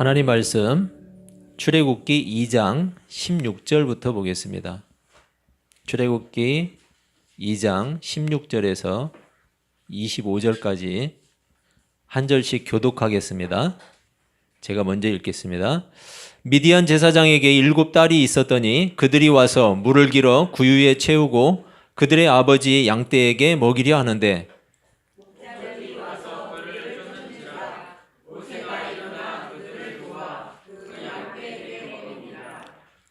하나님 말씀 출애굽기 2장 16절부터 보겠습니다. 출애굽기 2장 16절에서 25절까지 한 절씩 교독하겠습니다. 제가 먼저 읽겠습니다. 미디안 제사장에게 7딸이 있었더니 그들이 와서 물을 길어 구유에 채우고 그들의 아버지 양떼에게 먹이려 하는데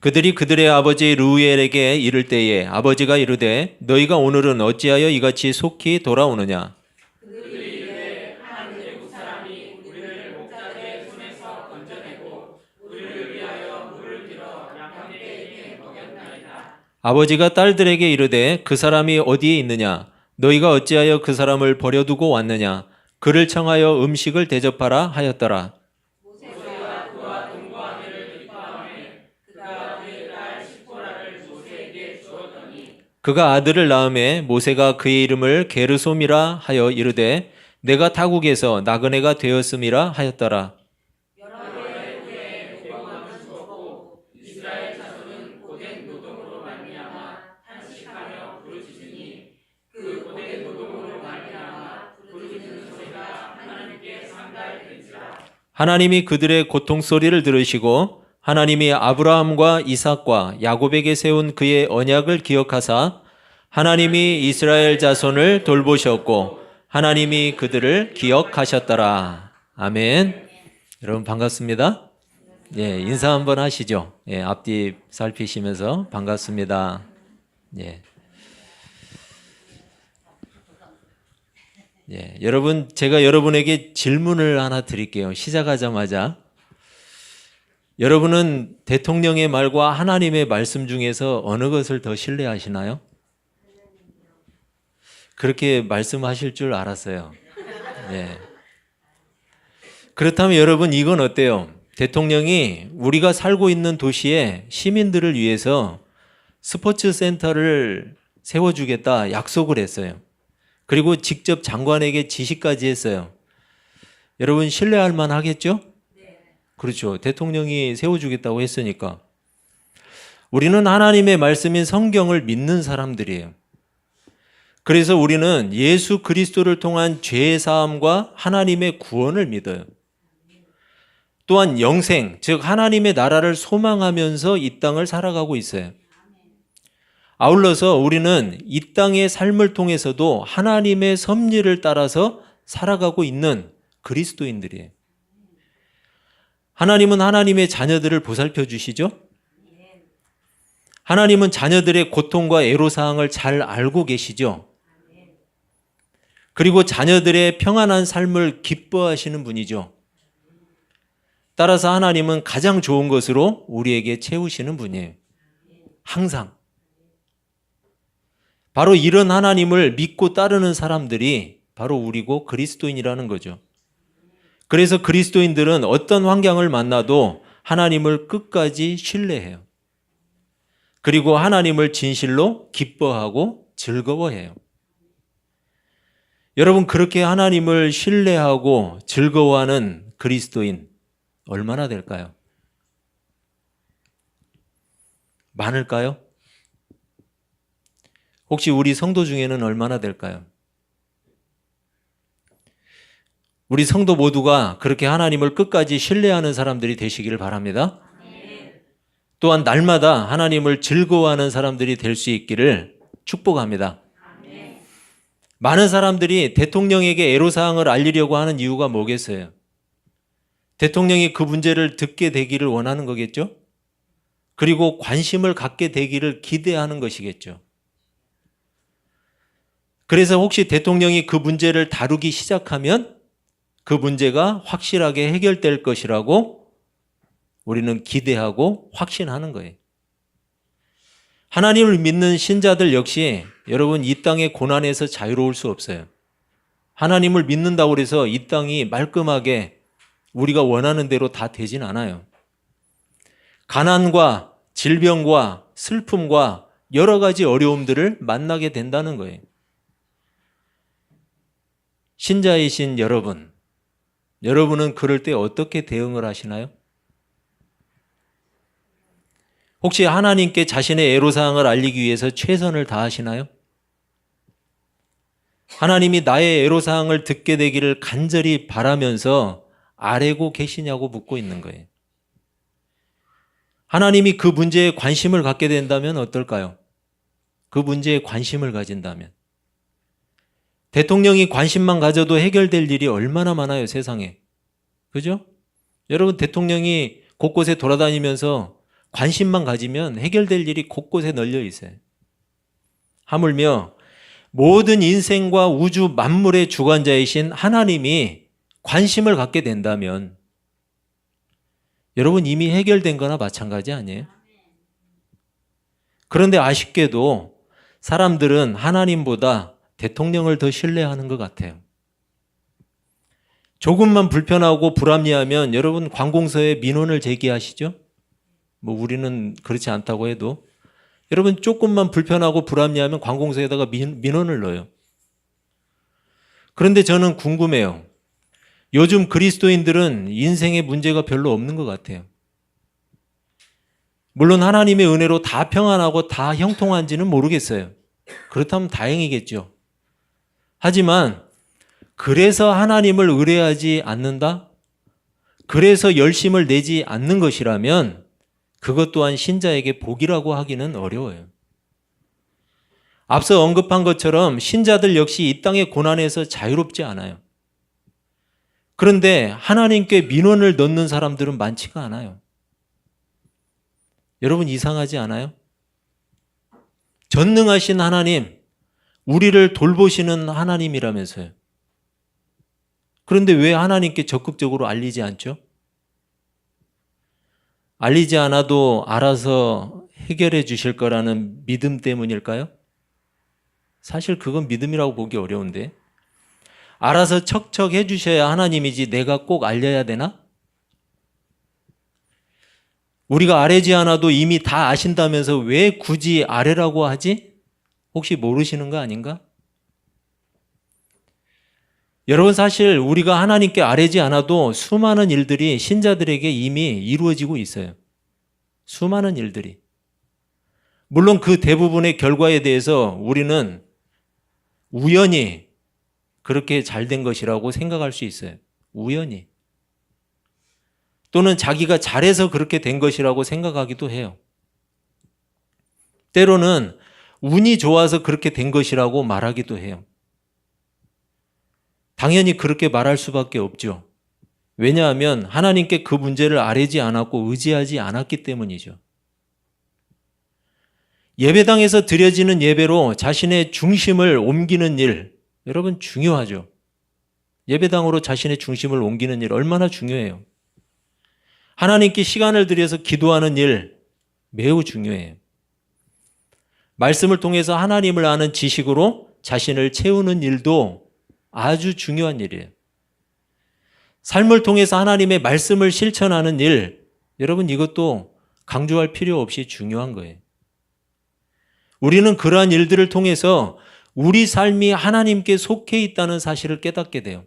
그들이 그들의 아버지 르우엘에게 이를 때에 아버지가 이르되 너희가 오늘은 어찌하여 이같이 속히 돌아오느냐? 그들이 이르되 한 외국 사람이 우리를 목자들의 손에서 건져내고 우리를 위하여 물을 길어 양떼에게 먹였나이다. 아버지가 딸들에게 이르되 그 사람이 어디에 있느냐? 너희가 어찌하여 그 사람을 버려두고 왔느냐? 그를 청하여 음식을 대접하라 하였더라. 그가 아들을 낳음에 모세가 그의 이름을 게르솜이라 하여 이르되 내가 타국에서 나그네가 되었음이라 하였더라. 여러 해 후에 노고함을 주었고 이스라엘 자손은 고된 노동으로 말미암아 탄식하며 부르짖으니 그 고된 노동으로 말미암아 부르짖는 소리가 하나님께 상달된지라. 하나님이 그들의 고통 소리를 들으시고 하나님이 아브라함과 이삭과 야곱에게 세운 그의 언약을 기억하사 하나님이 이스라엘 자손을 돌보셨고 하나님이 그들을 기억하셨더라. 아멘. 여러분 반갑습니다. 예, 인사 한번 하시죠. 예, 앞뒤 살피시면서 반갑습니다. 예. 예, 여러분 제가 여러분에게 질문을 하나 드릴게요. 시작하자마자 여러분은 대통령의 말과 하나님의 말씀 중에서 어느 것을 더 신뢰하시나요? 그렇게 말씀하실 줄 알았어요. 네. 그렇다면 여러분 이건 어때요? 대통령이 우리가 살고 있는 도시에 시민들을 위해서 스포츠 센터를 세워주겠다 약속을 했어요. 그리고 직접 장관에게 지시까지 했어요. 여러분 신뢰할 만하겠죠? 그렇죠. 대통령이 세워주겠다고 했으니까. 우리는 하나님의 말씀인 성경을 믿는 사람들이에요. 그래서 우리는 예수 그리스도를 통한 죄 사함과 하나님의 구원을 믿어요. 또한 영생, 즉 하나님의 나라를 소망하면서 이 땅을 살아가고 있어요. 아울러서 우리는 이 땅의 삶을 통해서도 하나님의 섭리를 따라서 살아가고 있는 그리스도인들이에요. 하나님은 하나님의 자녀들을 보살펴 주시죠? 하나님은 자녀들의 고통과 애로사항을 잘 알고 계시죠? 그리고 자녀들의 평안한 삶을 기뻐하시는 분이죠. 따라서 하나님은 가장 좋은 것으로 우리에게 채우시는 분이에요. 항상. 바로 이런 하나님을 믿고 따르는 사람들이 바로 우리고 그리스도인이라는 거죠. 그래서 그리스도인들은 어떤 환경을 만나도 하나님을 끝까지 신뢰해요. 그리고 하나님을 진실로 기뻐하고 즐거워해요. 여러분 그렇게 하나님을 신뢰하고 즐거워하는 그리스도인 얼마나 될까요? 많을까요? 혹시 우리 성도 중에는 얼마나 될까요? 우리 성도 모두가 그렇게 하나님을 끝까지 신뢰하는 사람들이 되시기를 바랍니다. 또한 날마다 하나님을 즐거워하는 사람들이 될 수 있기를 축복합니다. 많은 사람들이 대통령에게 애로사항을 알리려고 하는 이유가 뭐겠어요? 대통령이 그 문제를 듣게 되기를 원하는 거겠죠? 그리고 관심을 갖게 되기를 기대하는 것이겠죠. 그래서 혹시 대통령이 그 문제를 다루기 시작하면 그 문제가 확실하게 해결될 것이라고 우리는 기대하고 확신하는 거예요. 하나님을 믿는 신자들 역시 여러분 이 땅의 고난에서 자유로울 수 없어요. 하나님을 믿는다고 해서 이 땅이 말끔하게 우리가 원하는 대로 다 되진 않아요. 가난과 질병과 슬픔과 여러 가지 어려움들을 만나게 된다는 거예요. 신자이신 여러분은 그럴 때 어떻게 대응을 하시나요? 혹시 하나님께 자신의 애로사항을 알리기 위해서 최선을 다하시나요? 하나님이 나의 애로사항을 듣게 되기를 간절히 바라면서 아뢰고 계시냐고 묻고 있는 거예요. 하나님이 그 문제에 관심을 갖게 된다면 어떨까요? 그 문제에 관심을 가진다면. 대통령이 관심만 가져도 해결될 일이 얼마나 많아요, 세상에. 그죠? 여러분, 대통령이 곳곳에 돌아다니면서 관심만 가지면 해결될 일이 곳곳에 널려 있어요. 하물며 모든 인생과 우주 만물의 주관자이신 하나님이 관심을 갖게 된다면 여러분 이미 해결된 거나 마찬가지 아니에요? 그런데 아쉽게도 사람들은 하나님보다 대통령을 더 신뢰하는 것 같아요. 조금만 불편하고 불합리하면 여러분 관공서에 민원을 제기하시죠? 뭐 우리는 그렇지 않다고 해도 여러분 조금만 불편하고 불합리하면 관공서에다가 민원을 넣어요. 그런데 저는 궁금해요. 요즘 그리스도인들은 인생에 문제가 별로 없는 것 같아요. 물론 하나님의 은혜로 다 평안하고 다 형통한지는 모르겠어요. 그렇다면 다행이겠죠. 하지만 그래서 하나님을 의뢰하지 않는다? 그래서 열심을 내지 않는 것이라면 그것 또한 신자에게 복이라고 하기는 어려워요. 앞서 언급한 것처럼 신자들 역시 이 땅의 고난에서 자유롭지 않아요. 그런데 하나님께 민원을 넣는 사람들은 많지가 않아요. 여러분 이상하지 않아요? 전능하신 하나님, 우리를 돌보시는 하나님이라면서요. 그런데 왜 하나님께 적극적으로 알리지 않죠? 알리지 않아도 알아서 해결해 주실 거라는 믿음 때문일까요? 사실 그건 믿음이라고 보기 어려운데. 알아서 척척 해주셔야 하나님이지 내가 꼭 알려야 되나? 우리가 아뢰지 않아도 이미 다 아신다면서 왜 굳이 아뢰라고 하지? 혹시 모르시는 거 아닌가? 여러분 사실 우리가 하나님께 아뢰지 않아도 수많은 일들이 신자들에게 이미 이루어지고 있어요. 수많은 일들이. 물론 그 대부분의 결과에 대해서 우리는 우연히 그렇게 잘 된 것이라고 생각할 수 있어요. 우연히. 또는 자기가 잘해서 그렇게 된 것이라고 생각하기도 해요. 때로는 운이 좋아서 그렇게 된 것이라고 말하기도 해요. 당연히 그렇게 말할 수밖에 없죠. 왜냐하면 하나님께 그 문제를 아뢰지 않았고 의지하지 않았기 때문이죠. 예배당에서 드려지는 예배로 자신의 중심을 옮기는 일, 여러분 중요하죠. 예배당으로 자신의 중심을 옮기는 일 얼마나 중요해요. 하나님께 시간을 들여서 기도하는 일 매우 중요해요. 말씀을 통해서 하나님을 아는 지식으로 자신을 채우는 일도 아주 중요한 일이에요. 삶을 통해서 하나님의 말씀을 실천하는 일, 여러분 이것도 강조할 필요 없이 중요한 거예요. 우리는 그러한 일들을 통해서 우리 삶이 하나님께 속해 있다는 사실을 깨닫게 돼요.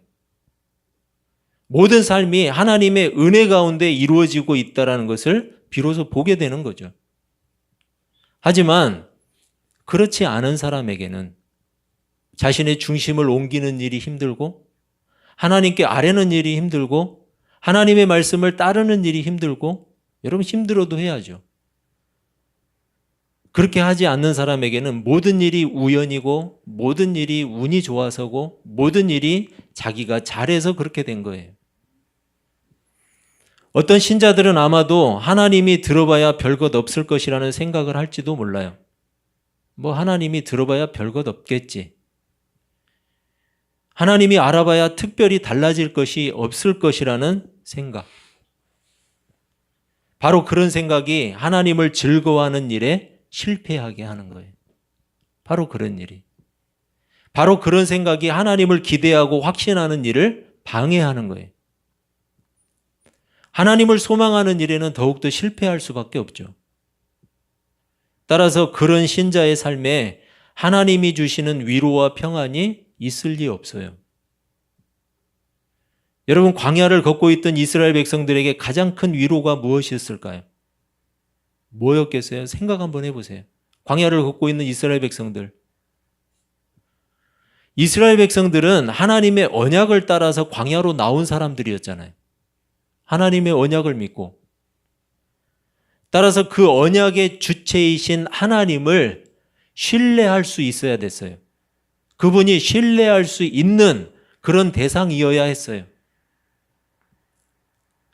모든 삶이 하나님의 은혜 가운데 이루어지고 있다는 것을 비로소 보게 되는 거죠. 하지만 그렇지 않은 사람에게는 자신의 중심을 옮기는 일이 힘들고 하나님께 아뢰는 일이 힘들고 하나님의 말씀을 따르는 일이 힘들고 여러분 힘들어도 해야죠. 그렇게 하지 않는 사람에게는 모든 일이 우연이고 모든 일이 운이 좋아서고 모든 일이 자기가 잘해서 그렇게 된 거예요. 어떤 신자들은 아마도 하나님이 들어봐야 별것 없을 것이라는 생각을 할지도 몰라요. 뭐 하나님이 들어봐야 별것 없겠지. 하나님이 알아봐야 특별히 달라질 것이 없을 것이라는 생각. 바로 그런 생각이 하나님을 즐거워하는 일에 실패하게 하는 거예요. 바로 그런 일이. 바로 그런 생각이 하나님을 기대하고 확신하는 일을 방해하는 거예요. 하나님을 소망하는 일에는 더욱더 실패할 수밖에 없죠. 따라서 그런 신자의 삶에 하나님이 주시는 위로와 평안이 있을 리 없어요. 여러분 광야를 걷고 있던 이스라엘 백성들에게 가장 큰 위로가 무엇이었을까요? 뭐였겠어요? 생각 한번 해보세요. 광야를 걷고 있는 이스라엘 백성들. 이스라엘 백성들은 하나님의 언약을 따라서 광야로 나온 사람들이었잖아요. 하나님의 언약을 믿고. 따라서 그 언약의 주체이신 하나님을 신뢰할 수 있어야 됐어요. 그분이 신뢰할 수 있는 그런 대상이어야 했어요.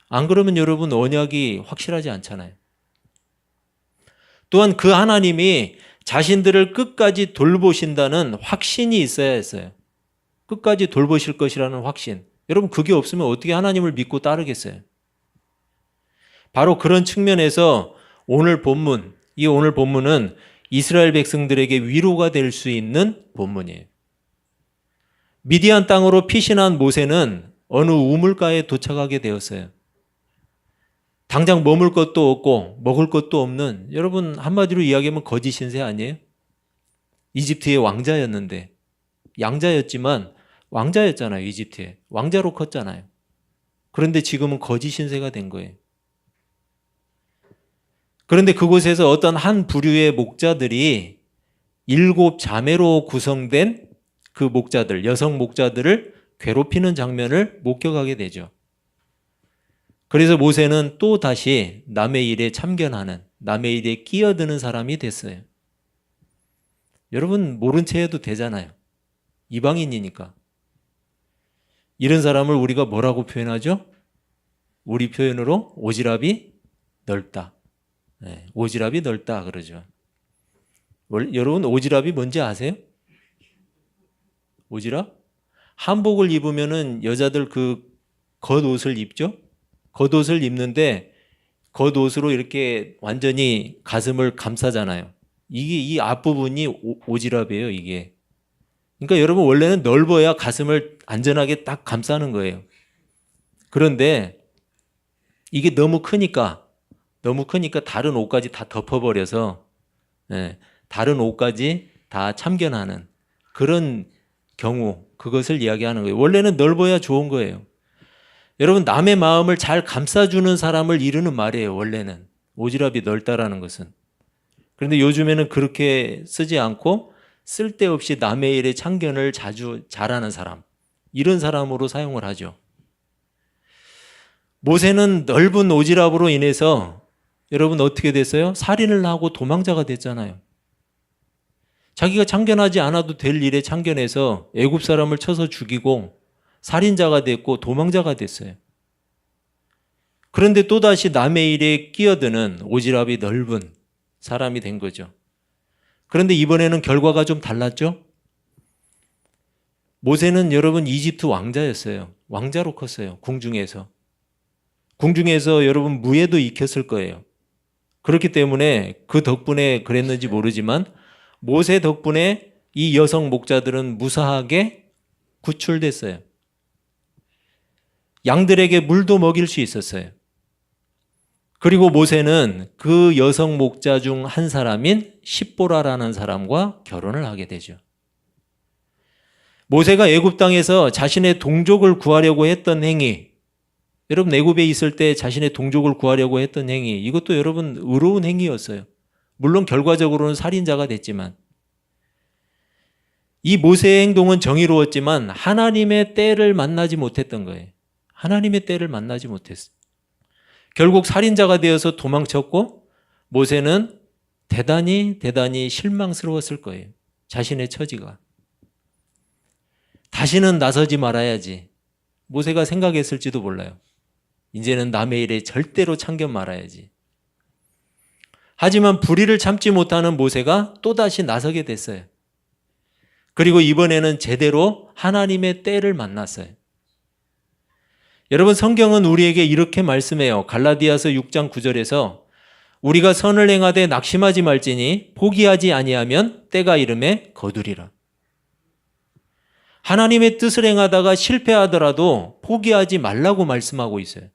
안 그러면 여러분 언약이 확실하지 않잖아요. 또한 그 하나님이 자신들을 끝까지 돌보신다는 확신이 있어야 했어요. 끝까지 돌보실 것이라는 확신. 여러분 그게 없으면 어떻게 하나님을 믿고 따르겠어요? 바로 그런 측면에서 오늘 본문은 이스라엘 백성들에게 위로가 될 수 있는 본문이에요. 미디안 땅으로 피신한 모세는 어느 우물가에 도착하게 되었어요. 당장 머물 것도 없고 먹을 것도 없는, 여러분 한마디로 이야기하면 거지 신세 아니에요? 이집트의 왕자였는데, 양자였지만 왕자였잖아요. 이집트에 왕자로 컸잖아요. 그런데 지금은 거지 신세가 된 거예요. 그런데 그곳에서 어떤 한 부류의 목자들이 7 자매로 구성된 그 목자들, 여성 목자들을 괴롭히는 장면을 목격하게 되죠. 그래서 모세는 또 다시 남의 일에 참견하는, 남의 일에 끼어드는 사람이 됐어요. 여러분 모른 체 해도 되잖아요. 이방인이니까. 이런 사람을 우리가 뭐라고 표현하죠? 우리 표현으로 오지랖이 넓다. 네, 오지랖이 넓다 그러죠. 여러분 오지랖이 뭔지 아세요? 오지랖? 한복을 입으면은 여자들 그 겉옷을 입죠? 겉옷을 입는데 겉옷으로 이렇게 완전히 가슴을 감싸잖아요. 이게 이 앞부분이 오지랖이에요, 이게. 그러니까 여러분 원래는 넓어야 가슴을 안전하게 딱 감싸는 거예요. 그런데 이게 너무 크니까 다른 옷까지 다 덮어버려서 다른 옷까지 다 참견하는 그런 경우, 그것을 이야기하는 거예요. 원래는 넓어야 좋은 거예요. 여러분 남의 마음을 잘 감싸주는 사람을 이르는 말이에요. 원래는 오지랖이 넓다라는 것은. 그런데 요즘에는 그렇게 쓰지 않고 쓸데없이 남의 일에 참견을 자주 잘하는 사람, 이런 사람으로 사용을 하죠. 모세는 넓은 오지랖으로 인해서 여러분 어떻게 됐어요? 살인을 하고 도망자가 됐잖아요. 자기가 참견하지 않아도 될 일에 참견해서 애굽 사람을 쳐서 죽이고 살인자가 됐고 도망자가 됐어요. 그런데 또다시 남의 일에 끼어드는 오지랖이 넓은 사람이 된 거죠. 그런데 이번에는 결과가 좀 달랐죠? 모세는 여러분 이집트 왕자였어요. 왕자로 컸어요. 궁중에서. 궁중에서 여러분 무예도 익혔을 거예요. 그렇기 때문에 그 덕분에 그랬는지 모르지만 모세 덕분에 이 여성 목자들은 무사하게 구출됐어요. 양들에게 물도 먹일 수 있었어요. 그리고 모세는 그 여성 목자 중 한 사람인 십보라라는 사람과 결혼을 하게 되죠. 모세가 애굽 땅에서 자신의 동족을 구하려고 했던 행위, 여러분 애굽에 있을 때 자신의 동족을 구하려고 했던 행위, 이것도 여러분 의로운 행위였어요. 물론 결과적으로는 살인자가 됐지만, 이 모세의 행동은 정의로웠지만 하나님의 때를 만나지 못했던 거예요. 하나님의 때를 만나지 못했어요. 결국 살인자가 되어서 도망쳤고 모세는 대단히 실망스러웠을 거예요. 자신의 처지가. 다시는 나서지 말아야지. 모세가 생각했을지도 몰라요. 이제는 남의 일에 절대로 참견 말아야지. 하지만 불의를 참지 못하는 모세가 또다시 나서게 됐어요. 그리고 이번에는 제대로 하나님의 때를 만났어요. 여러분 성경은 우리에게 이렇게 말씀해요. 갈라디아서 6장 9절에서 우리가 선을 행하되 낙심하지 말지니 포기하지 아니하면 때가 이름에 거두리라. 하나님의 뜻을 행하다가 실패하더라도 포기하지 말라고 말씀하고 있어요.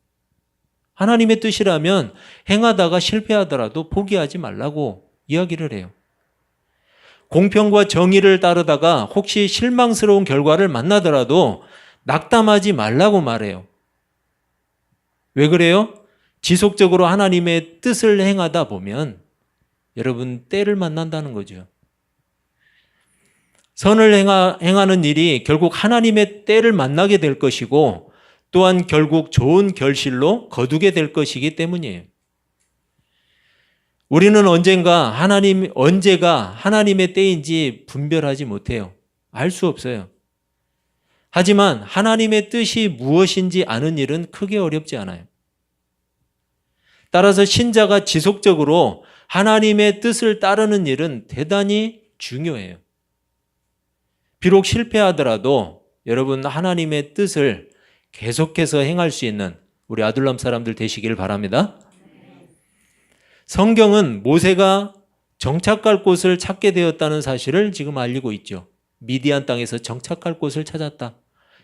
하나님의 뜻이라면 행하다가 실패하더라도 포기하지 말라고 이야기를 해요. 공평과 정의를 따르다가 혹시 실망스러운 결과를 만나더라도 낙담하지 말라고 말해요. 왜 그래요? 지속적으로 하나님의 뜻을 행하다 보면 여러분 때를 만난다는 거죠. 선을 행하는 일이 결국 하나님의 때를 만나게 될 것이고 또한 결국 좋은 결실로 거두게 될 것이기 때문이에요. 우리는 언제가 하나님의 때인지 분별하지 못해요. 알 수 없어요. 하지만 하나님의 뜻이 무엇인지 아는 일은 크게 어렵지 않아요. 따라서 신자가 지속적으로 하나님의 뜻을 따르는 일은 대단히 중요해요. 비록 실패하더라도 여러분 하나님의 뜻을 계속해서 행할 수 있는 우리 아둘람 사람들 되시길 바랍니다. 성경은 모세가 정착할 곳을 찾게 되었다는 사실을 지금 알리고 있죠. 미디안 땅에서 정착할 곳을 찾았다.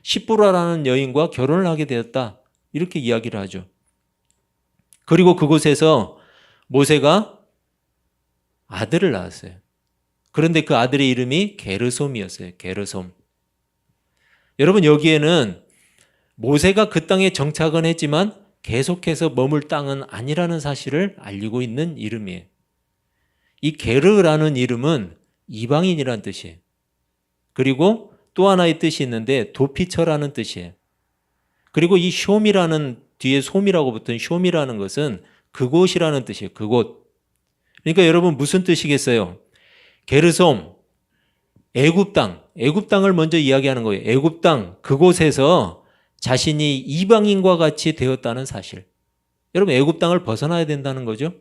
시브라라는 여인과 결혼을 하게 되었다. 이렇게 이야기를 하죠. 그리고 그곳에서 모세가 아들을 낳았어요. 그런데 그 아들의 이름이 게르솜이었어요. 게르솜. 여러분 여기에는 모세가 그 땅에 정착은 했지만 계속해서 머물 땅은 아니라는 사실을 알리고 있는 이름이에요. 이 게르라는 이름은 이방인이라는 뜻이에요. 그리고 또 하나의 뜻이 있는데 도피처라는 뜻이에요. 그리고 이 숑이라는 뒤에 솜이라고 붙은 숑이라는 것은 그곳이라는 뜻이에요. 그곳. 그러니까 여러분 무슨 뜻이겠어요? 게르솜, 애굽 땅을 먼저 이야기하는 거예요. 애굽 땅 그곳에서 자신이 이방인과 같이 되었다는 사실. 여러분 애굽 땅을 벗어나야 된다는 거죠.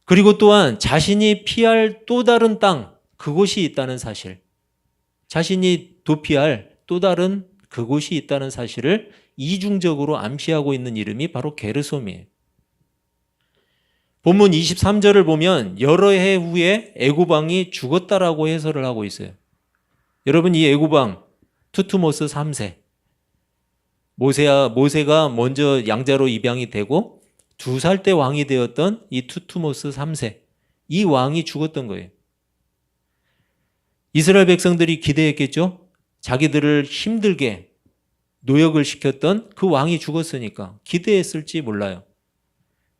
그리고 또한 자신이 피할 또 다른 땅 그곳이 있다는 사실. 자신이 도피할 또 다른 그곳이 있다는 사실을 이중적으로 암시하고 있는 이름이 바로 게르솜이에요. 본문 23절을 보면 여러 해 후에 애굽 왕이 죽었다라고 해설을 하고 있어요. 여러분 이 애굽 왕 투투모스 3세. 모세가 먼저 양자로 입양이 되고 2살 때 왕이 되었던 이 투투모스 3세. 이 왕이 죽었던 거예요. 이스라엘 백성들이 기대했겠죠? 자기들을 힘들게 노역을 시켰던 그 왕이 죽었으니까 기대했을지 몰라요.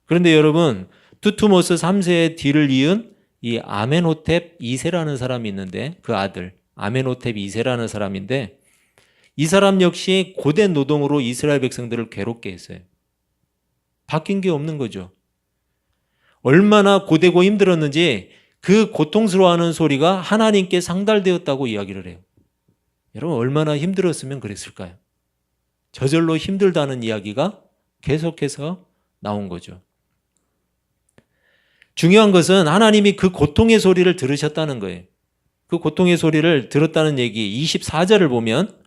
그런데 여러분 투투모스 3세의 뒤를 이은 이 아멘호텝 2세라는 사람이 있는데 그 아들 아멘호텝 2세라는 사람인데 이 사람 역시 고된 노동으로 이스라엘 백성들을 괴롭게 했어요. 바뀐 게 없는 거죠. 얼마나 고되고 힘들었는지 그 고통스러워하는 소리가 하나님께 상달되었다고 이야기를 해요. 여러분 얼마나 힘들었으면 그랬을까요? 저절로 힘들다는 이야기가 계속해서 나온 거죠. 중요한 것은 하나님이 그 고통의 소리를 들으셨다는 거예요. 그 고통의 소리를 들었다는 얘기 24절을 보면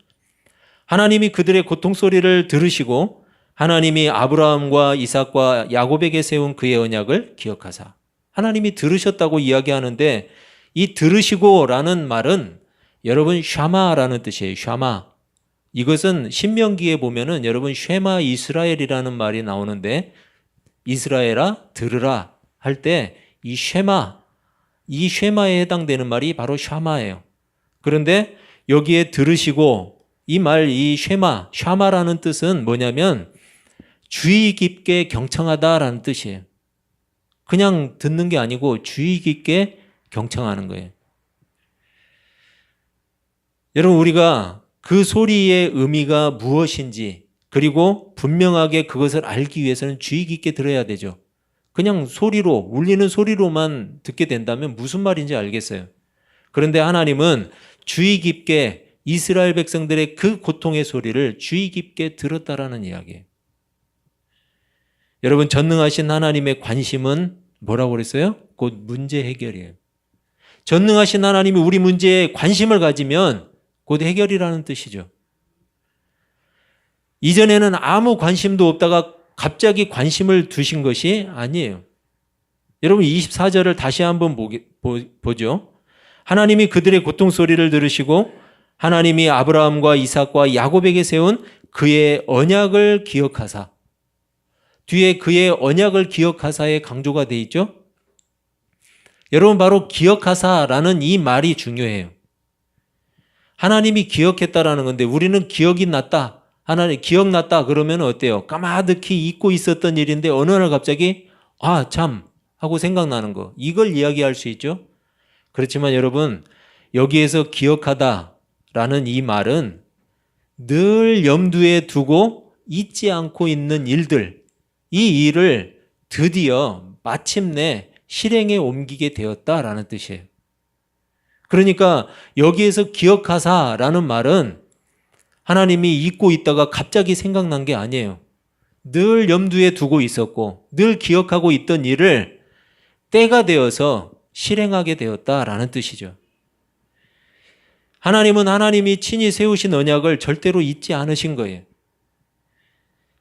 하나님이 그들의 고통 소리를 들으시고 하나님이 아브라함과 이삭과 야곱에게 세운 그의 언약을 기억하사. 하나님이 들으셨다고 이야기하는데 이 들으시고라는 말은 여러분 샤마라는 뜻이에요. 샤마. 이것은 신명기에 보면은 여러분 쉐마 이스라엘이라는 말이 나오는데 이스라엘아 들으라 할 때 이 쉐마에 해당되는 말이 바로 샤마예요. 그런데 여기에 들으시고 이 말 이 샤마라는 뜻은 뭐냐면 주의 깊게 경청하다라는 뜻이에요. 그냥 듣는 게 아니고 주의 깊게 경청하는 거예요. 여러분 우리가 그 소리의 의미가 무엇인지 그리고 분명하게 그것을 알기 위해서는 주의 깊게 들어야 되죠. 그냥 소리로 울리는 소리로만 듣게 된다면 무슨 말인지 알겠어요. 그런데 하나님은 주의 깊게 이스라엘 백성들의 그 고통의 소리를 주의 깊게 들었다라는 이야기예요. 여러분 전능하신 하나님의 관심은 뭐라고 그랬어요? 곧 문제 해결이에요. 전능하신 하나님이 우리 문제에 관심을 가지면 곧 해결이라는 뜻이죠. 이전에는 아무 관심도 없다가 갑자기 관심을 두신 것이 아니에요. 여러분 24절을 다시 한번 보죠. 하나님이 그들의 고통 소리를 들으시고 하나님이 아브라함과 이삭과 야곱에게 세운 그의 언약을 기억하사. 뒤에 그의 언약을 기억하사에 강조가 되어 있죠. 여러분 바로 기억하사라는 이 말이 중요해요. 하나님이 기억했다라는 건데 우리는 기억이 났다 하나님 기억났다 그러면 어때요? 까마득히 잊고 있었던 일인데 어느 날 갑자기 아, 참 하고 생각나는 거. 이걸 이야기할 수 있죠. 그렇지만 여러분 여기에서 기억하다라는 이 말은 늘 염두에 두고 잊지 않고 있는 일들, 이 일을 드디어 마침내 실행에 옮기게 되었다라는 뜻이에요. 그러니까 여기에서 기억하사라는 말은 하나님이 잊고 있다가 갑자기 생각난 게 아니에요. 늘 염두에 두고 있었고 늘 기억하고 있던 일을 때가 되어서 실행하게 되었다라는 뜻이죠. 하나님은 하나님이 친히 세우신 언약을 절대로 잊지 않으신 거예요.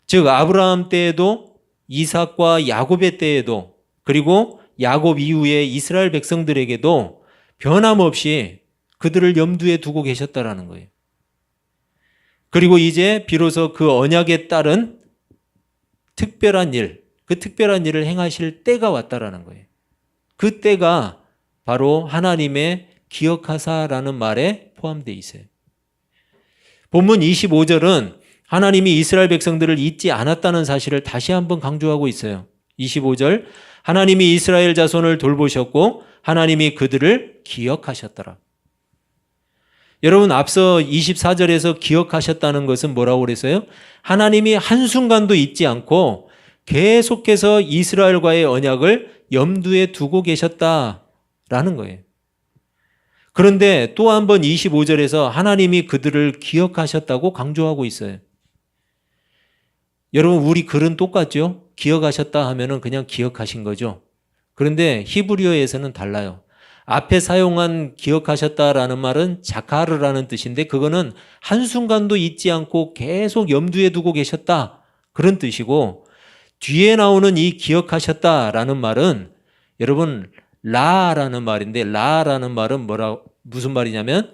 즉 아브라함 때에도 이삭과 야곱의 때에도 그리고 야곱 이후에 이스라엘 백성들에게도 변함없이 그들을 염두에 두고 계셨다라는 거예요. 그리고 이제 비로소 그 언약에 따른 특별한 일, 그 특별한 일을 행하실 때가 왔다라는 거예요. 그 때가 바로 하나님의 기억하사라는 말에 포함되어 있어요. 본문 25절은 하나님이 이스라엘 백성들을 잊지 않았다는 사실을 다시 한번 강조하고 있어요. 25절 하나님이 이스라엘 자손을 돌보셨고 하나님이 그들을 기억하셨더라. 여러분 앞서 24절에서 기억하셨다는 것은 뭐라고 그랬어요? 하나님이 한순간도 잊지 않고 계속해서 이스라엘과의 언약을 염두에 두고 계셨다라는 거예요. 그런데 또 한 번 25절에서 하나님이 그들을 기억하셨다고 강조하고 있어요. 여러분 우리 글은 똑같죠? 기억하셨다 하면은 그냥 기억하신 거죠. 그런데 히브리어에서는 달라요. 앞에 사용한 기억하셨다라는 말은 자카르라는 뜻인데 그거는 한순간도 잊지 않고 계속 염두에 두고 계셨다 그런 뜻이고 뒤에 나오는 이 기억하셨다라는 말은 여러분 라라는 말인데 라라는 말은 무슨 말이냐면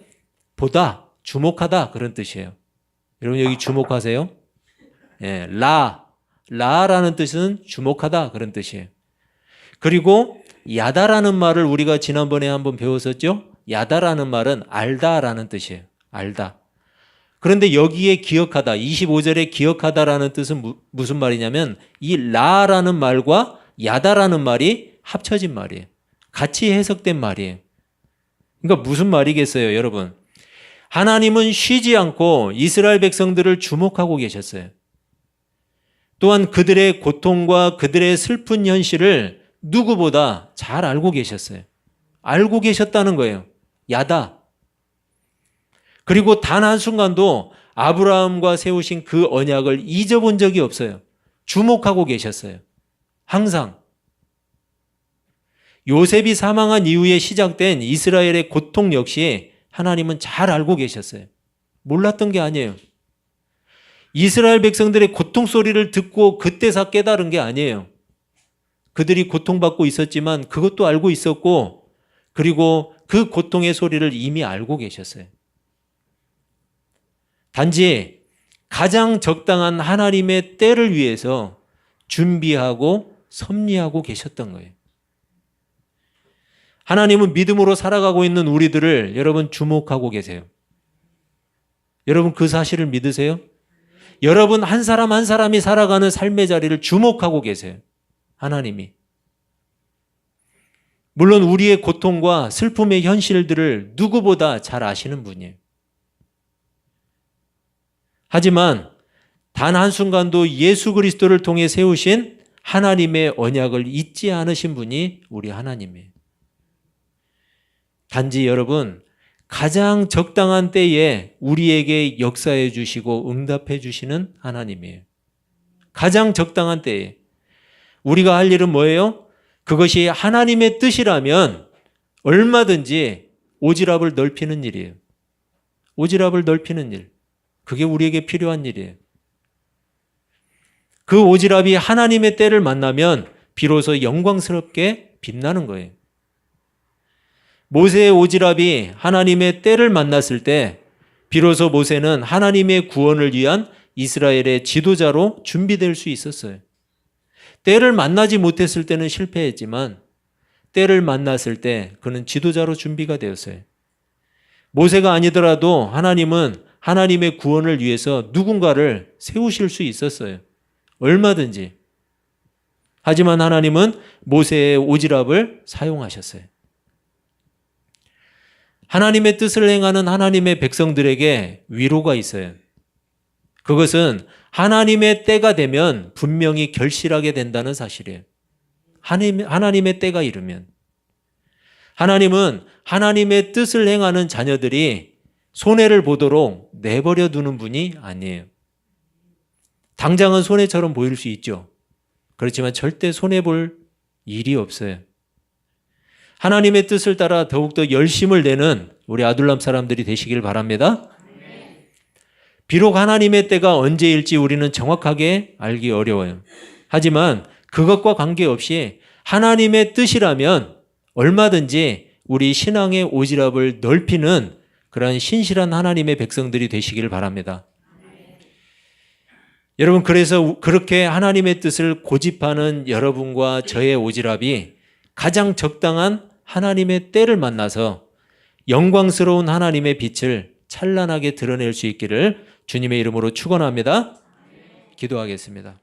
보다, 주목하다 그런 뜻이에요. 여러분 여기 주목하세요. 예, 라라는 뜻은 주목하다 그런 뜻이에요. 그리고 야다라는 말을 우리가 지난번에 한번 배웠었죠. 야다라는 말은 알다라는 뜻이에요. 알다. 그런데 여기에 기억하다, 25절에 기억하다라는 뜻은 무슨 말이냐면 이 라라는 말과 야다라는 말이 합쳐진 말이에요. 같이 해석된 말이에요. 그러니까 무슨 말이겠어요, 여러분? 하나님은 쉬지 않고 이스라엘 백성들을 주목하고 계셨어요. 또한 그들의 고통과 그들의 슬픈 현실을 누구보다 잘 알고 계셨어요. 알고 계셨다는 거예요. 야다. 그리고 단 한순간도 아브라함과 세우신 그 언약을 잊어본 적이 없어요. 주목하고 계셨어요. 항상. 요셉이 사망한 이후에 시작된 이스라엘의 고통 역시 하나님은 잘 알고 계셨어요. 몰랐던 게 아니에요. 이스라엘 백성들의 고통 소리를 듣고 그때서 깨달은 게 아니에요. 그들이 고통받고 있었지만 그것도 알고 있었고 그리고 그 고통의 소리를 이미 알고 계셨어요. 단지 가장 적당한 하나님의 때를 위해서 준비하고 섭리하고 계셨던 거예요. 하나님은 믿음으로 살아가고 있는 우리들을 여러분 주목하고 계세요. 여러분 그 사실을 믿으세요? 여러분 한 사람 한 사람이 살아가는 삶의 자리를 주목하고 계세요. 하나님이. 물론 우리의 고통과 슬픔의 현실들을 누구보다 잘 아시는 분이에요. 하지만 단 한순간도 예수 그리스도를 통해 세우신 하나님의 언약을 잊지 않으신 분이 우리 하나님이에요. 단지 여러분 가장 적당한 때에 우리에게 역사해 주시고 응답해 주시는 하나님이에요. 가장 적당한 때에. 우리가 할 일은 뭐예요? 그것이 하나님의 뜻이라면 얼마든지 오지랖을 넓히는 일이에요. 오지랖을 넓히는 일. 그게 우리에게 필요한 일이에요. 그 오지랖이 하나님의 때를 만나면 비로소 영광스럽게 빛나는 거예요. 모세의 오지랖이 하나님의 때를 만났을 때 비로소 모세는 하나님의 구원을 위한 이스라엘의 지도자로 준비될 수 있었어요. 때를 만나지 못했을 때는 실패했지만 때를 만났을 때 그는 지도자로 준비가 되었어요. 모세가 아니더라도 하나님은 하나님의 구원을 위해서 누군가를 세우실 수 있었어요. 얼마든지. 하지만 하나님은 모세의 오지랖을 사용하셨어요. 하나님의 뜻을 행하는 하나님의 백성들에게 위로가 있어요. 그것은 하나님의 때가 되면 분명히 결실하게 된다는 사실이에요. 하나님의 때가 이르면. 하나님은 하나님의 뜻을 행하는 자녀들이 손해를 보도록 내버려 두는 분이 아니에요. 당장은 손해처럼 보일 수 있죠. 그렇지만 절대 손해볼 일이 없어요. 하나님의 뜻을 따라 더욱더 열심을 내는 우리 아둘람 사람들이 되시길 바랍니다. 비록 하나님의 때가 언제일지 우리는 정확하게 알기 어려워요. 하지만 그것과 관계없이 하나님의 뜻이라면 얼마든지 우리 신앙의 오지랖을 넓히는 그러한 신실한 하나님의 백성들이 되시길 바랍니다. 여러분, 그래서 그렇게 하나님의 뜻을 고집하는 여러분과 저의 오지랖이 가장 적당한 하나님의 때를 만나서 영광스러운 하나님의 빛을 찬란하게 드러낼 수 있기를 주님의 이름으로 축원합니다. 기도하겠습니다.